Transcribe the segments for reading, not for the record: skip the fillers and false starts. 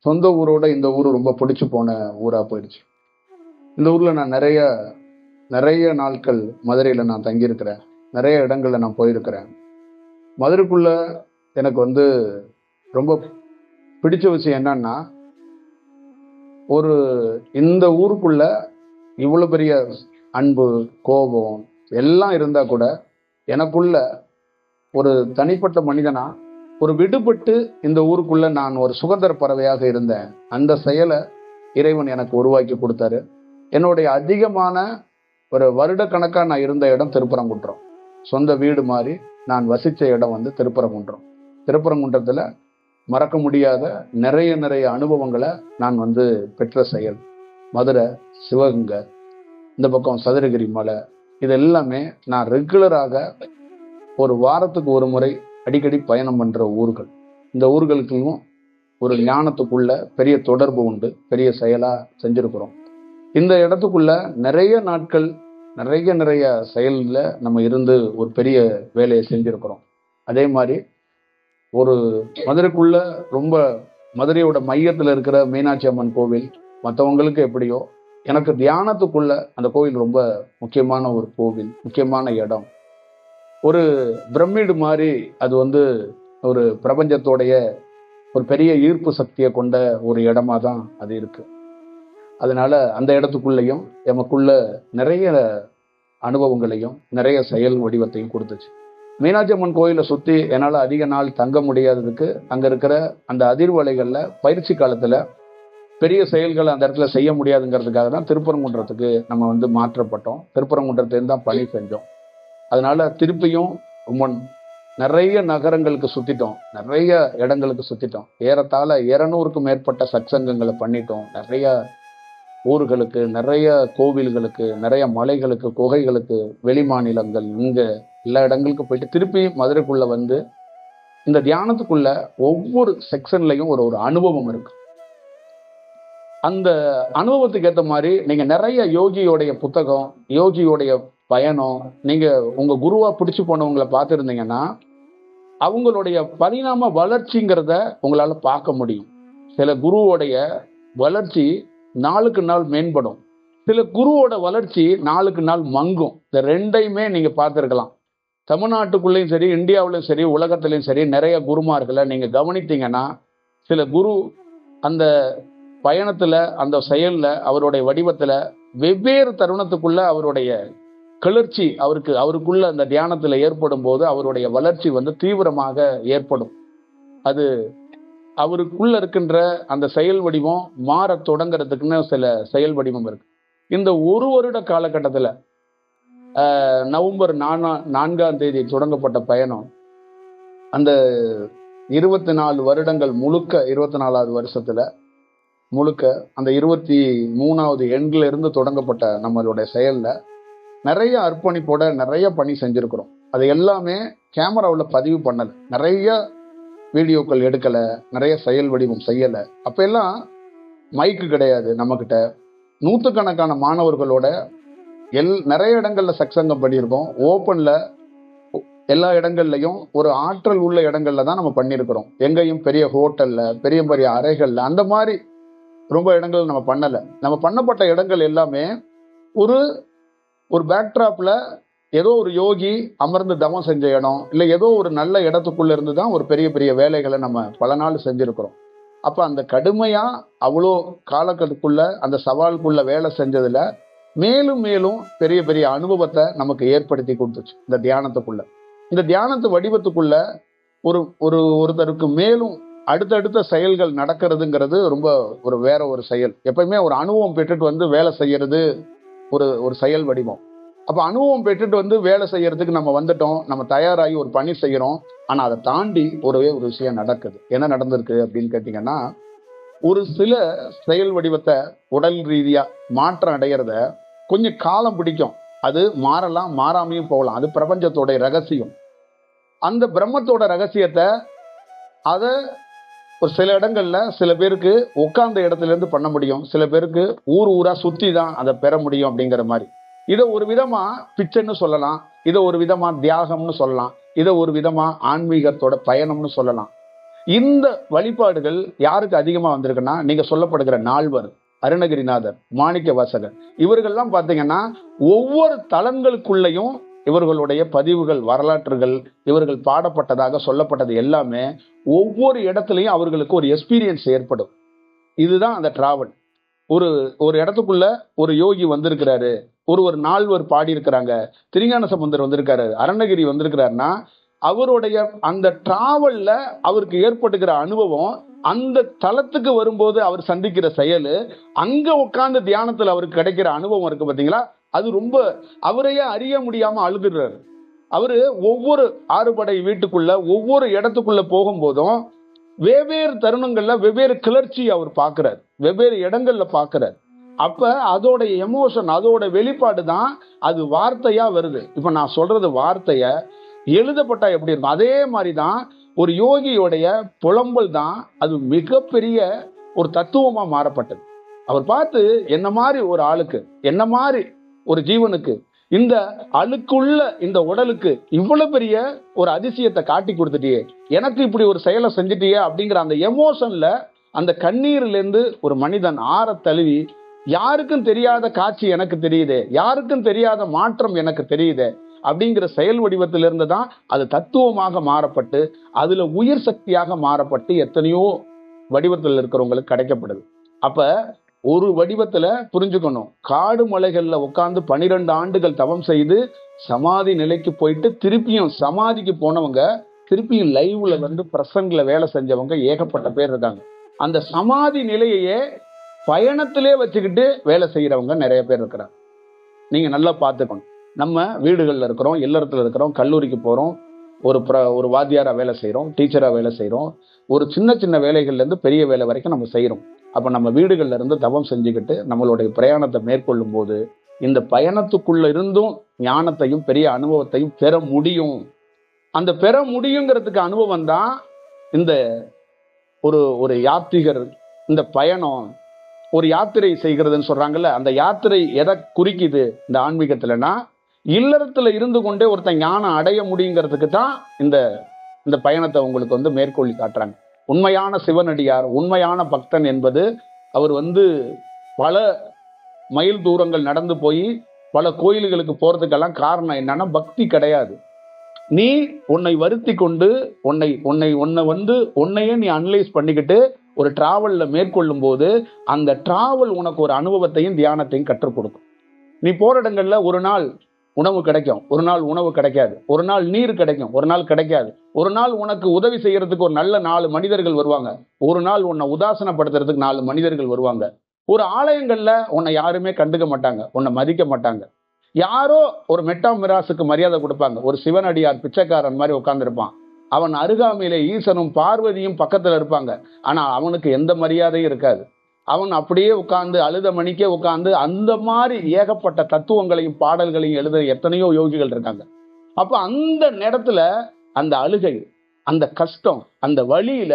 சொந்த ஊரோட இந்த ஊர் ரொம்ப பிடிச்சு போன ஊரா போயிடுச்சு. இந்த ஊர்ல நான் நிறைய நிறைய நாட்கள் மதுரையில நான் தங்கியிருக்கிறேன். நிறைய இடங்கள்ல நான் போயிருக்கிறேன். மதுரைக்குள்ள எனக்கு ரொம்ப பிடிச்ச விஷயம் என்னன்னா, ஒரு இந்த ஊருக்குள்ள இவ்வளவு பெரிய அன்பு, கோபம் எல்லாம் இருந்தா கூட எனக்குள்ள ஒரு தனிப்பட்ட மனிதனா ஒரு விடுபட்டு இந்த ஊருக்குள்ள நான் ஒரு சுதந்திர பறவையாக இருந்தேன். அந்த செயலை இறைவன் எனக்கு உருவாக்கி கொடுத்தாரு. என்னுடைய அதிகமான ஒரு வருடக்கணக்கா நான் இருந்த இடம் திருப்பரங்குன்றம். சொந்த வீடு மாதிரி நான் வசித்த இடம் திருப்பரங்குன்றம். திருப்பரங்குன்றத்துல மறக்க முடியாத நிறைய நிறைய அனுபவங்களை நான் பெற்ற செயல். மதுரை, சிவகங்கை, இந்த பக்கம் சதுரகிரி மலை, இது எல்லாமே நான் ரெகுலராக ஒரு வாரத்துக்கு ஒரு முறை அடிக்கடி பயணம் பண்ற ஊர்கள். இந்த ஊர்களுக்கும் ஒரு ஞானத்துக்குள்ள பெரிய தொடர்பு உண்டு, பெரிய செயலா செஞ்சிருக்கிறோம். இந்த இடத்துக்குள்ள நிறைய நாட்கள் நிறைய நிறைய செயல்ல நம்ம இருந்து ஒரு பெரிய வேலையை செஞ்சிருக்கிறோம். அதே மாதிரி ஒரு மதுரைக்குள்ள ரொம்ப மதுரையோட மையத்துல இருக்கிற மீனாட்சி அம்மன் கோவில் மற்றவங்களுக்கு எப்படியோ, எனக்கு தியானத்துக்குள்ள அந்த கோவில் ரொம்ப முக்கியமான ஒரு கோவில், முக்கியமான இடம். ஒரு பிரமிடு மாதிரி அது ஒரு பிரபஞ்சத்தோடைய ஒரு பெரிய ஈர்ப்பு சக்தியை கொண்ட ஒரு இடமா தான் அது இருக்கு. அதனால அந்த இடத்துக்குள்ளேயும் எமக்குள்ள நிறைய அனுபவங்களையும் நிறைய செயல் வடிவத்தையும் கொடுத்துச்சு. மீனாட்சி அம்மன் கோயிலை சுற்றி என்னால் அதிக நாள் தங்க முடியாததுக்கு அங்கே இருக்கிற அந்த அதிர்வலைகளில் பயிற்சி காலத்தில் பெரிய செயல்களை அந்த இடத்துல செய்ய முடியாதுங்கிறதுக்காக தான் திருப்பரங்குன்றத்துக்கு நம்ம மாற்றப்பட்டோம். திருப்பரங்குன்றத்துலேருந்து தான் பணி செஞ்சோம். அதனால திருப்பியும் ரொம்ப நிறைய நகரங்களுக்கு சுற்றிட்டோம், நிறைய இடங்களுக்கு சுற்றிட்டோம். ஏறத்தாழ 200க்கும் மேற்பட்ட சத்சங்கங்களை பண்ணிட்டோம். நிறைய ஊர்களுக்கு, நிறைய கோவில்களுக்கு, நிறைய மலைகளுக்கு, குகைகளுக்கு, வெளி மாநிலங்கள், இங்கே எல்லா இடங்களுக்கும் போயிட்டு திருப்பி மதுரைக்குள்ள இந்த தியானத்துக்குள்ள ஒவ்வொரு செக்ஷன்லையும் ஒரு ஒரு அனுபவம் இருக்கு. அந்த அனுபவத்துக்கு ஏற்ற மாதிரி நீங்க நிறைய யோகியோடைய புத்தகம், யோகியோடைய பயணம், நீங்க உங்க குருவா பிடிச்சு போனவங்களை பார்த்துருந்தீங்கன்னா அவங்களுடைய பரிணாம வளர்ச்சிங்கிறத உங்களால பார்க்க முடியும். சில குருவோடைய வளர்ச்சி நாளுக்கு நாள் மேம்படும், சில குருவோட வளர்ச்சி நாளுக்கு நாள் மங்கும். இந்த ரெண்டையுமே நீங்க பார்த்துருக்கலாம். தமிழ்நாட்டுக்குள்ளேயும் சரி, இந்தியாவிலையும் சரி, உலகத்திலையும் சரி, நிறைய குருமார்களை நீங்க கவனித்தீங்கன்னா சில குரு அந்த பயணத்துல, அந்த செயல்ல, அவருடைய வடிவத்துல வெவ்வேறு தருணத்துக்குள்ள அவருடைய கிளர்ச்சி அவருக்குள்ள அந்த தியானத்துல ஏற்படும் போது அவருடைய வளர்ச்சி தீவிரமாக ஏற்படும். அது அவருக்குள்ள இருக்கின்ற அந்த செயல் வடிவம் மாற தொடங்குறதுக்குன்னு சில செயல் வடிவம் இருக்கு. இந்த ஒரு வருட காலகட்டத்துல நவம்பர் 4ஆம் தேதி தொடங்கப்பட்ட பயணம் அந்த 24 வருடங்கள் முழுக்க, 24வது வருஷத்துல முழுக்க அந்த 23வது எண்ணில இருந்து தொடங்கப்பட்ட நம்மளுடைய செயல்ல நிறைய அர்ப்பணிப்போட நிறைய பணி செஞ்சிருக்கிறோம். அது எல்லாமே கேமராவில் பதிவு பண்ணல, நிறைய வீடியோக்கள் எடுக்கல, நிறைய செயல் வடிவம் செய்யல. அப்ப எல்லாம் மைக்கு கிடையாது நம்மகிட்ட. நூற்றுக்கணக்கான மாணவர்களோட நிறைய இடங்கள்ல சத்சங்கம் பண்ணியிருக்கோம். ஓப்பன்ல எல்லா இடங்கள்லையும் ஒரு ஆற்றல் உள்ள இடங்கள்ல தான் நம்ம பண்ணியிருக்கிறோம். எங்கேயும் பெரிய ஹோட்டல்ல, பெரிய பெரிய அறைகள்ல, அந்த மாதிரி ரொம்ப இடங்கள் நம்ம பண்ணல. நம்ம பண்ணப்பட்ட இடங்கள் எல்லாமே ஒரு ஒரு பேக்ட்ராப்ல ஏதோ ஒரு யோகி அமர்ந்து தவம் செஞ்ச இடம், இல்லை ஏதோ ஒரு நல்ல இடத்துக்குள்ள இருந்து தான் ஒரு பெரிய பெரிய வேலைகளை நம்ம பல நாள் செஞ்சிருக்கிறோம். அப்ப அந்த கடுமையா அவ்வளோ காலக்கட்டத்துக்குள்ள அந்த சவாலுக்குள்ள வேலை செஞ்சதுல மேலும் மேலும் பெரிய பெரிய அனுபவத்தை நமக்கு ஏற்படுத்தி கொடுத்துச்சு. இந்த தியானத்துக்குள்ள, இந்த தியானத்து வடிவத்துக்குள்ள ஒருத்தருக்கு மேலும் அடுத்தடுத்த செயல்கள் நடக்கிறதுங்கிறது ரொம்ப வேற ஒரு செயல். எப்பயுமே ஒரு அனுபவம் பெற்றுட்டு வேலை செய்யறது ஒரு செயல் வடிவம். அப்ப அனுபவம் பெற்றுட்டு வேலை செய்யறதுக்கு நம்ம வந்துட்டோம், நம்ம தயாராகி ஒரு பணி செய்யறோம். ஆனா அதை தாண்டி ஒரு விஷயம் நடக்குது. என்ன நடந்திருக்கு அப்படின்னு கேட்டீங்கன்னா, ஒரு சில செயல் வடிவத்தை உடல் ரீதியா மாற்றம் அடைகிறத கொஞ்சம் காலம் பிடிக்கும். அது மாறலாம், மாறாமையும் போகலாம். அது பிரபஞ்சத்தோட ரகசியம். அந்த பிரம்மத்தோட ரகசியத்தை அதை ஒரு சில இடங்கள்ல சில பேருக்கு உட்கார்ந்த இடத்துல இருந்து பண்ண முடியும், சில பேருக்கு ஊரா சுத்தி தான் அதை பெற முடியும். அப்படிங்கிற மாதிரி இதை ஒரு விதமா பிச்சைன்னு சொல்லலாம், இதை ஒரு விதமா தியாகம்னு சொல்லலாம், இதை ஒரு விதமா ஆன்மீகத்தோட பயணம்னு சொல்லலாம். இந்த வழிபாடுகள் யாருக்கு அதிகமா வந்திருக்குன்னா, நீங்க சொல்லப்படுகிற நால்வர், அருணகிரிநாதர், மாணிக்க வாசகர், இவர்கள்லாம் பாத்தீங்கன்னா ஒவ்வொரு தலங்களுக்குள்ளேயும் இவர்களுடைய பதிவுகள், வரலாற்றுகள், இவர்கள் பாடப்பட்டதாக சொல்லப்பட்டது எல்லாமே ஒவ்வொரு இடத்துலையும் அவர்களுக்கு ஒரு எக்ஸ்பீரியன்ஸ் ஏற்படும். இதுதான் அந்த டிராவல். ஒரு ஒரு இடத்துக்குள்ள ஒரு யோகி வந்திருக்கிறாரு, ஒரு நால்வர் பாடி இருக்கிறாங்க, திருஞான சம்பந்தர் வந்திருக்காரு, அருணகிரி வந்திருக்கிறாருன்னா, அவருடைய அந்த டிராவல்ல அவருக்கு ஏற்பட்டுகிற அனுபவம், அந்த தளத்துக்கு வரும்போது அவர் சந்திக்கிற செயல், அங்க உட்கார்ந்து தியானத்துல அவருக்கு கிடைக்கிற அனுபவம் இருக்கு பாத்தீங்களா, அது ரொம்ப அவரையே அறிய முடியாம அழுதுறாரு. அவரு ஒவ்வொரு ஆறுபடை வீட்டுக்குள்ள ஒவ்வொரு இடத்துக்குள்ள போகும்போதும் வெவ்வேறு தருணங்கள்ல வெவ்வேறு கிளர்ச்சி அவர் பார்க்கிறார், வெவ்வேறு இடங்கள்ல பார்க்கிறார். அப்ப அதோட எமோஷன், அதோட வெளிப்பாடு தான் அது வார்த்தையா வருது. இப்ப நான் சொல்றது வார்த்தைய எழுதப்பட்டா எப்படி இருக்கும், அதே மாதிரிதான் ஒரு யோகியோடைய புலம்பல் தான் அது மிகப்பெரிய ஒரு தத்துவமா மாறப்பட்டது. அவர் பார்த்து, என்ன மாதிரி ஒரு ஆளுக்கு, என்ன மாதிரி ஒரு ஜீவனுக்கு, இந்த அழுக்குள்ள இந்த உடலுக்கு இவ்வளவு பெரிய ஒரு அதிசயத்தை காட்டி கொடுத்துட்டியே, எனக்கு இப்படி ஒரு செயலை செஞ்சுட்டியே அப்படிங்கிற அந்த எமோஷன்ல, அந்த கண்ணீர்ல இருந்து ஒரு மனிதன் ஆற தழுவி, யாருக்கும் தெரியாத காட்சி எனக்கு தெரியுதே, யாருக்கும் தெரியாத மாற்றம் எனக்கு தெரியுதே அப்படிங்கிற செயல் வடிவத்திலிருந்து தான் அது தத்துவமாக மாறப்பட்டு, அதுல உயிர் சக்தியாக மாறப்பட்டு எத்தனையோ வடிவத்தில் இருக்கிறவங்களுக்கு கிடைக்கப்படுது. அப்ப ஒரு வடிவத்துல புரிஞ்சுக்கணும், காடு மலைகள்ல உட்கார்ந்து 12 ஆண்டுகள் தவம் செய்து சமாதி நிலைக்கு போயிட்டு திருப்பியும் சமாதிக்கு போனவங்க, திருப்பியும் லைவ்ல வந்து பிரசன்ட்ல வேலை செஞ்சவங்க ஏகப்பட்ட பேர் இருக்காங்க. அந்த சமாதி நிலையையே பயணத்திலே வச்சுக்கிட்டு வேலை செய்யறவங்க நிறைய பேர் இருக்கிறாங்க. நீங்க நல்லா பார்த்துக்கணும். நம்ம வீடுகள்ல இருக்கிறோம், இல்லறத்துல இருக்கிறோம், கல்லூரிக்கு போறோம், ஒரு வாத்தியாரா வேலை செய்யறோம், டீச்சரா வேலை செய்யறோம், ஒரு சின்ன சின்ன வேலைகள்ல இருந்து பெரிய வேலை வரைக்கும் நம்ம செய்யறோம். அப்ப நம்ம வீடுகள்ல இருந்து தவம் செஞ்சுக்கிட்டு நம்மளுடைய பிரயாணத்தை மேற்கொள்ளும் போது, இந்த பயணத்துக்குள்ள இருந்தும் ஞானத்தையும் பெரிய அனுபவத்தையும் பெற முடியும். அந்த பெற முடியுங்கிறதுக்கு அனுபவம் தான் இந்த ஒரு ஒரு யாத்திகர், இந்த பயணம், ஒரு யாத்திரை செய்கிறதுன்னு சொல்றாங்கல்ல, அந்த யாத்திரை எதை குறிக்குது இந்த ஆன்மீகத்துலனா, இல்லறத்துல இருந்து கொண்டே ஒருத்தன் ஞானம் அடைய முடியுங்கிறதுக்கு தான் இந்த இந்த பயணத்தை உங்களுக்கு வந்து மேற்கொள்ளி காட்டுறாங்க. உண்மையான சிவனடியார், உண்மையான பக்தன் என்பது அவர் வந்து பல மைல் தூரங்கள் நடந்து போய் பல கோயில்களுக்கு போறதுக்கெல்லாம் காரணம் என்னன்னா பக்தி கிடையாது. நீ உன்னை வருத்தி கொண்டு உன்னையே நீ அனலைஸ் பண்ணிக்கிட்டு ஒரு டிராவல்ல மேற்கொள்ளும் போது அந்த டிராவல் உனக்கு ஒரு அனுபவத்தையும் தியானத்தையும் கற்றுக் கொடுக்கும். நீ போற இடங்கள்ல ஒரு நாள் உணவு கிடைக்கும், ஒரு நாள் உணவு கிடைக்காது, ஒரு நாள் நீர் கிடைக்கும், ஒரு நாள் கிடைக்காது, ஒரு நாள் உனக்கு உதவி செய்யறதுக்கு ஒரு நல்ல 4 மனிதர்கள் வருவாங்க, ஒரு நாள் உன்னை உதாசனப்படுத்துறதுக்கு 4 மனிதர்கள் வருவாங்க. ஒரு ஆலயங்கள்ல உன்னை யாருமே கண்டுக்க மாட்டாங்க, உன்னை மதிக்க மாட்டாங்க. யாரோ ஒரு மெட்டா மிராசுக்கு மரியாதை கொடுப்பாங்க. ஒரு சிவனடியார் பிச்சைக்காரன் மாதிரி உட்கார்ந்து இருப்பான், அவன் அருகாமையிலே ஈசனும் பார்வதியும் பக்கத்துல இருப்பாங்க, ஆனா அவனுக்கு எந்த மரியாதையும் இருக்காது. அவன் அப்படியே உட்கார்ந்து அழுத மணிக்கே உட்கார்ந்து அந்த மாதிரி ஏகப்பட்ட தத்துவங்களையும் பாடல்களையும் எழுத எத்தனையோ யோகிகள் இருக்காங்க. அப்ப அந்த நேரத்துல அந்த அழுகை, அந்த கஷ்டம், அந்த வழியில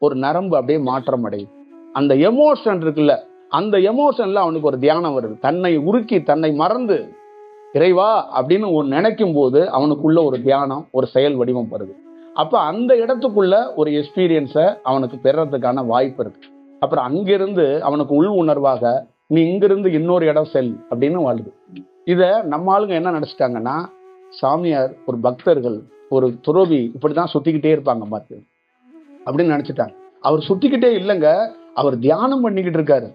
ஒரு நரம்பு அப்படியே மாற்றம் அடையும். அந்த எமோஷன் இருக்குல்ல, அந்த எமோஷன்ல அவனுக்கு ஒரு தியானம் வருது. தன்னை உருக்கி தன்னை மறந்து இறைவா அப்படின்னு நினைக்கும் போது அவனுக்குள்ள ஒரு தியானம், ஒரு செயல் வடிவம் வருது. அப்ப அந்த இடத்துக்குள்ள ஒரு எக்ஸ்பீரியன்ஸை அவனுக்கு பெறறதுக்கான வாய்ப்பு இருக்கு. அப்புறம் அங்கிருந்து அவனுக்கு உள் உணர்வாக நீ இங்கிருந்து இன்னொரு இடம் செல் அப்படின்னு வாழுது. இத நம்ம ஆளுங்க என்ன நினைச்சிட்டாங்கன்னா, சாமியார், ஒரு பக்தர்கள், ஒரு துறவி இப்படிதான் சுத்திக்கிட்டே இருப்பாங்க பார்த்து அப்படின்னு நினைச்சிட்டாங்க. அவர் சுத்திக்கிட்டே இல்லைங்க, அவர் தியானம் பண்ணிக்கிட்டு இருக்காரு,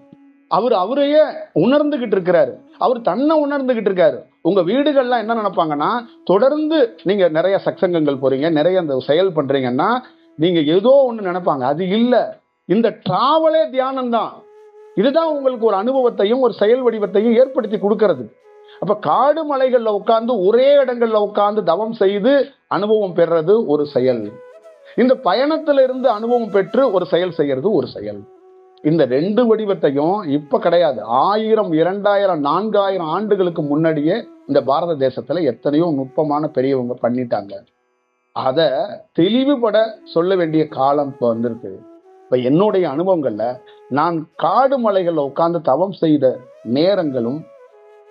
அவரையே உணர்ந்துகிட்டு இருக்கிறாரு, அவர் தன்னை உணர்ந்துகிட்டு இருக்காரு. உங்க வீடுகள்லாம் என்ன நினைப்பாங்கன்னா, தொடர்ந்து நீங்க நிறைய சத்சங்கங்கள் போறீங்க, நிறைய அந்த செயல் பண்றீங்கன்னா நீங்க ஏதோ ஒண்ணு நினைப்பாங்க. அது இல்ல, இந்த டிராவலே தியானம் தான். இதுதான் உங்களுக்கு ஒரு அனுபவத்தையும் ஒரு செயல் வடிவத்தையும் ஏற்படுத்தி கொடுக்கிறது. அப்ப காடு மலைகள்ல உட்கார்ந்து ஒரே இடங்கள்ல உட்கார்ந்து தவம் செய்து அனுபவம் பெறுறது ஒரு செயல். இந்த பயணத்துல இருந்து அனுபவம் பெற்று ஒரு செயல் செய்யறது ஒரு செயல். இந்த 2 வடிவத்தையும் இப்ப கிடையாது, 1000, 2000, 4000 ஆண்டுகளுக்கு முன்னாடியே இந்த பாரத தேசத்துல எத்தனையோ நுட்பமான பெரியவங்க பண்ணிட்டாங்க. அத தெளிவுபட சொல்ல வேண்டிய காலம் இப்ப வந்திருக்கு. இப்ப என்னுடைய அனுபவங்கள்ல நான் காடு மலைகள்ல உட்கார்ந்து தவம் செய்த நேரங்களும்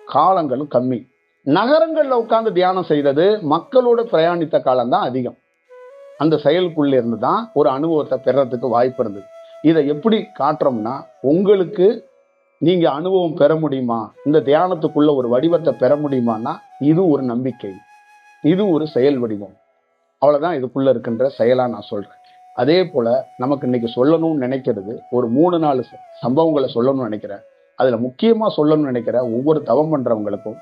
காலங்களும் கம்மி. நகரங்கள்ல உட்கார்ந்து தியானம் செய்தது, மக்களோட பிரயாணித்த காலம் தான் அதிகம். அந்த செயலுக்குள்ள இருந்து தான் ஒரு அனுபவத்தை பெறறதுக்கு வாய்ப்பு இருந்தது. இதை எப்படி காட்டுறோம்னா, உங்களுக்கு நீங்க அனுபவம் பெற முடியுமா, இந்த தியானத்துக்குள்ள ஒரு வடிவத்தை பெற முடியுமான்னா, இது ஒரு நம்பிக்கை, இது ஒரு செயல் வடிவம். அவ்வளவுதான் இதுக்குள்ள இருக்கின்ற செயலா நான் சொல்றேன். அதே போல நமக்கு இன்னைக்கு சொல்லணும்னு நினைக்கிறது ஒரு 3-4 சம்பவங்களை சொல்லணும்னு நினைக்கிறேன். அதுல முக்கியமா சொல்லணும்னு நினைக்கிற ஒவ்வொரு தவம் பண்றவங்களுக்கும்,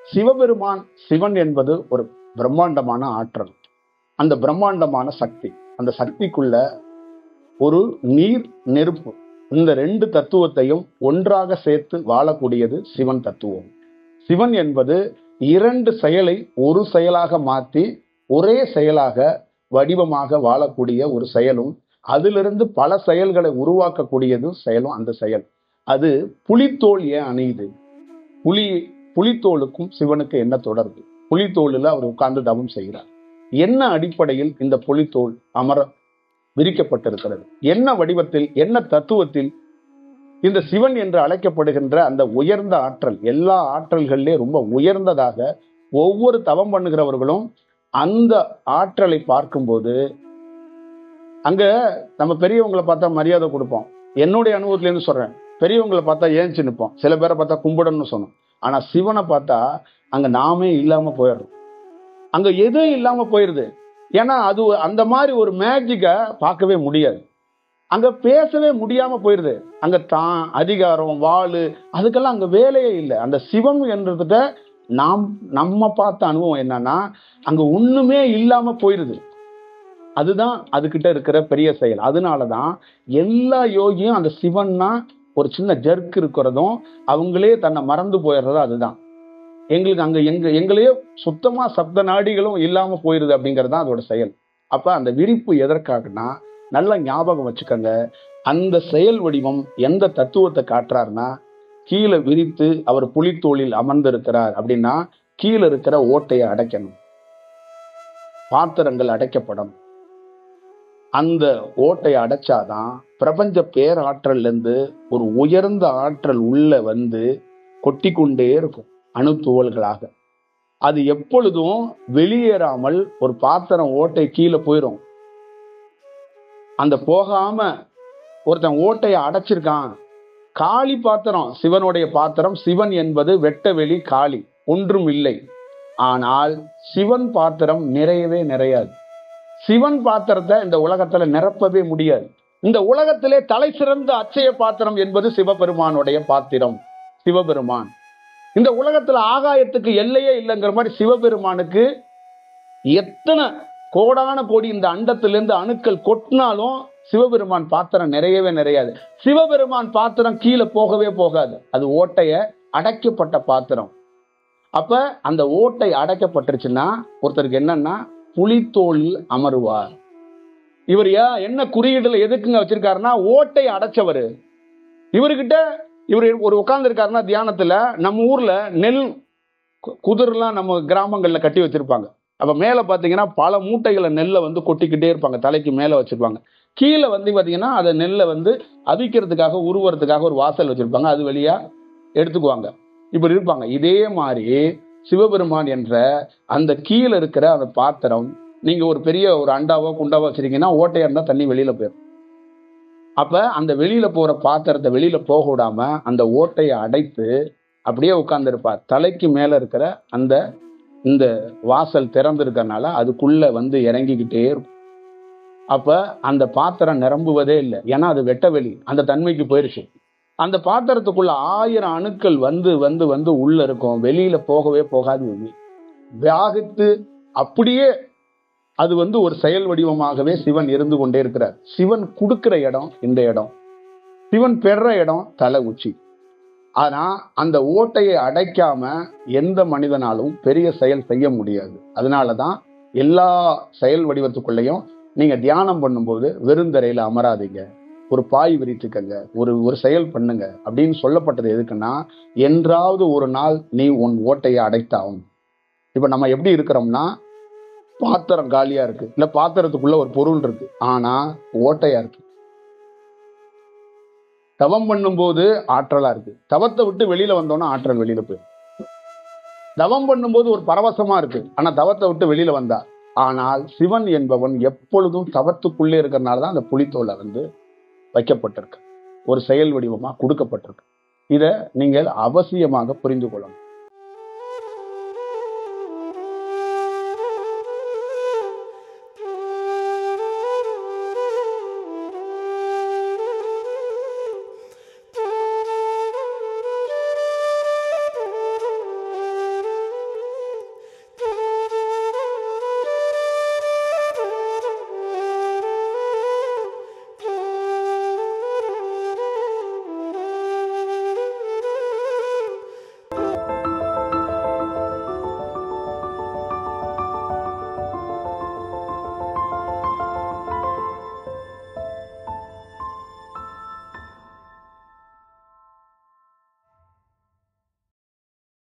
சிவபெருமான், சிவன் என்பது ஒரு பிரம்மாண்டமான ஆற்றல், அந்த பிரம்மாண்டமான சக்தி. அந்த சக்திக்குள்ள ஒரு நீர், நெருப்பு, இந்த 2 தத்துவத்தையும் ஒன்றாக சேர்த்து வாழக்கூடியது சிவன் தத்துவம். சிவன் என்பது 2 செயலை ஒரு செயலாக மாற்றி ஒரே செயலாக வடிவமாக வாழக்கூடிய ஒரு செயலும், அதிலிருந்து பல செயல்களை உருவாக்கக்கூடியது செயலும். அந்த செயல் அது புலித்தோல் ஏன் அணியுது? புலித்தோலுக்கும் சிவனுக்கு என்ன தொடர்பு? புலித்தோலில் அவர் உட்கார்ந்து தவம் செய்கிறார். என்ன அடிப்படையில் இந்த புலித்தோல் விரிக்கப்பட்டிருக்கிறது? என்ன வடிவத்தில், என்ன தத்துவத்தில்? இந்த சிவன் என்று அழைக்கப்படுகின்ற அந்த உயர்ந்த ஆற்றல், எல்லா ஆற்றல்களிலே ரொம்ப உயர்ந்ததாக ஒவ்வொரு தவம் பண்ணுகிறவர்களும் அந்த ஆற்றலை பார்க்கும்போது, அங்க நம்ம பெரியவங்களை பார்த்தா மரியாதை கொடுப்போம். என்னுடைய அனுபவத்திலேருந்து சொல்றேன், பெரியவங்களை பார்த்தா ஏஞ்சி நிற்போம், சில பேரை பார்த்தா கும்பிடணும்னு சொன்னோம். ஆனா சிவனை பார்த்தா அங்க நாமே இல்லாம போயிடுறோம், அங்க எதுவும் இல்லாம போயிருது. ஏன்னா அது அந்த மாதிரி ஒரு மேஜிக்கை பார்க்கவே முடியாது, அங்க பேசவே முடியாம போயிருது. அங்க தான் அதிகாரம், வாளு, அதுக்கெல்லாம் அங்க வேலையே இல்லை. அந்த சிவம் என்றத நம்ம பார்த்த அனுபவம் என்னன்னா, அங்க ஒண்ணுமே இல்லாம போயிருது. அதுதான் அதுகிட்ட இருக்கிற பெரிய செயல். அதனாலதான் எல்லா யோகியும் அந்த சிவன்னா ஒரு சின்ன ஜர்க் இருக்கிறதும், அவங்களே தன்னை மறந்து போயிடுறதும் அதுதான். எங்களுக்கு அங்க எங்களையே சுத்தமா சப்த நாடிகளும் இல்லாம போயிருது அப்படிங்கிறது தான் அதோட செயல். அப்ப அந்த விரிப்பு எதற்காகனா, நல்ல ஞாபகம் வச்சுக்கோங்க, அந்த செயல் வடிவம் எந்த தத்துவத்தை காட்டுறாருன்னா, கீழே விரித்து அவர் புலித்தோளில் அமர்ந்திருக்கிறார் அப்படின்னா, கீழே இருக்கிற ஓட்டையை அடைக்கணும், பாத்திரங்கள் அடைக்கப்படும். அந்த ஓட்டையை அடைச்சாதான் பிரபஞ்ச பேராற்றல் இருந்து ஒரு உயர்ந்த ஆற்றல் உள்ள வந்து கொட்டி கொண்டே இருக்கும் அணு துகள்களாக. அது எப்பொழுதும் வெளியேறாமல் ஒரு பாத்திரம் ஓட்டை கீழே போயிடும். அந்த போகாம ஒருத்தன் ஓட்டையை அடைச்சிருக்கான், காளி பாத்திரம், சிவனுடைய பாத்திரம். சிவன் என்பது வெட்ட வெளி, காளி, ஒன்றும் இல்லை. ஆனால் சிவன் பாத்திரம் நிறையவே நிறையாது. சிவன் பாத்திரத்தை இந்த உலகத்துல நிரப்பவே முடியாது. இந்த உலகத்திலே தலை சிறந்த அச்சய பாத்திரம் என்பது சிவபெருமானுடைய பாத்திரம், சிவபெருமான். இந்த உலகத்துல ஆகாயத்துக்கு எல்லையே இல்லைங்கிற மாதிரி சிவபெருமானுக்கு எத்தனை கோடான கோடி இந்த அண்டத்திலிருந்து அணுக்கள் கொட்டினாலும் சிவபெருமான் பாத்திரம் நிறையவே நிறையாது. சிவபெருமான் பாத்திரம் கீழே போகவே போகாது, அது ஓட்டைய அடைக்கப்பட்ட பாத்திரம். அப்ப அந்த ஓட்டை அடைக்கப்பட்டுருச்சுன்னா ஒருத்தருக்கு என்னன்னா, புலித்தோளில் அமருவார். இவர் என்ன குறியீடுல எதுக்குங்க வச்சிருக்காருன்னா, ஓட்டை அடைச்சவர். இவர்கிட்ட இவர் ஒரு உட்கார்ந்து இருக்காருன்னா தியானத்துல, நம்ம ஊர்ல நெல் குதிரெல்லாம் நம்ம கிராமங்கள்ல கட்டி வச்சிருப்பாங்க. அப்ப மேல பாத்தீங்கன்னா பல மூட்டைகளை நெல்லை வந்து கொட்டிக்கிட்டே இருப்பாங்க, தலைக்கு மேல வச்சிருப்பாங்க. கீழே வந்து பாத்தீங்கன்னா அதை நெல்லை வந்து அவிக்கிறதுக்காக, உருவறதுக்காக ஒரு வாசல் வச்சிருப்பாங்க, அது வழியா எடுத்துக்குவாங்க. இப்படி இருப்பாங்க. இதே மாதிரி சிவபெருமான் என்ற அந்த கீழே இருக்கிற அந்த பாத்திரம், நீங்க ஒரு பெரிய ஒரு அண்டாவோ குண்டாவோ வச்சிருக்கீங்கன்னா ஓட்டையா இருந்தா தண்ணி வெளியில போயிடும். அப்ப அந்த வெளியில போற பாத்திரத்தை வெளியில போக விடாம அந்த ஓட்டையை அடைத்து அப்படியே உட்கார்ந்து இருப்பார். தலைக்கு மேல இருக்கிற அந்த இந்த வாசல் திறந்து இருக்கறனால அதுக்குள்ள வந்து இறங்கிக்கிட்டே இருக்கும். அப்ப அந்த பாத்திரம் நிரம்புவதே இல்லை, ஏன்னா அது வெட்ட வெளி, அந்த தன்மைக்கு போயிருச்சு. அந்த பாத்திரத்துக்குள்ள 1000 அணுக்கள் வந்து வந்து வந்து உள்ள இருக்கும், வெளியில போகவே போகாது. வியாகித்து அப்படியே அது வந்து ஒரு செயல் வடிவமாகவே சிவன் இருந்து கொண்டே இருக்கிறார். சிவன் கொடுக்கிற இடம் இந்த இடம், சிவன் பெற இடம் தலை உச்சி. ஆனா அந்த ஓட்டையை அடைக்காம எந்த மனிதனாலும் பெரிய செயல் செய்ய முடியாது. அதனாலதான் எல்லா செயல் வடிவத்துக்குள்ளேயும் நீங்க தியானம் பண்ணும்போது வெறுந்தரையில அமராதீங்க, ஒரு பாய் விரித்துக்கங்க, ஒரு செயல் பண்ணுங்க அப்படின்னு சொல்லப்பட்டது எதுக்குன்னா, என்றாவது ஒரு நாள் நீ உன் ஓட்டையை அடைத்தாகும். இப்ப நம்ம எப்படி இருக்கிறோம்னா, பாத்திரம் காலியா இருக்கு, இல்ல பாத்திரத்துக்குள்ள ஒரு பொருள் இருக்கு, ஆனா ஓட்டையா இருக்கு. தவம் பண்ணும்போது ஆற்றலா இருக்கு, தவத்தை விட்டு வெளியில வந்தோம்னா ஆற்றல் வெளியில போயிடும். தவம் பண்ணும்போது ஒரு பரவசமா இருக்கு, ஆனா தவத்தை விட்டு வெளியில வந்தா ஆனால் சிவன் என்பவன் எப்பொழுதும் தவத்துக்குள்ளே இருக்கிறனால தான் அந்த புலித்தோலை வைக்கப்பட்டிருக்கு, ஒரு செயல் வடிவமா கொடுக்கப்பட்டிருக்கு. இதை நீங்கள் அவசியமாக புரிந்து கொள்ளணும்.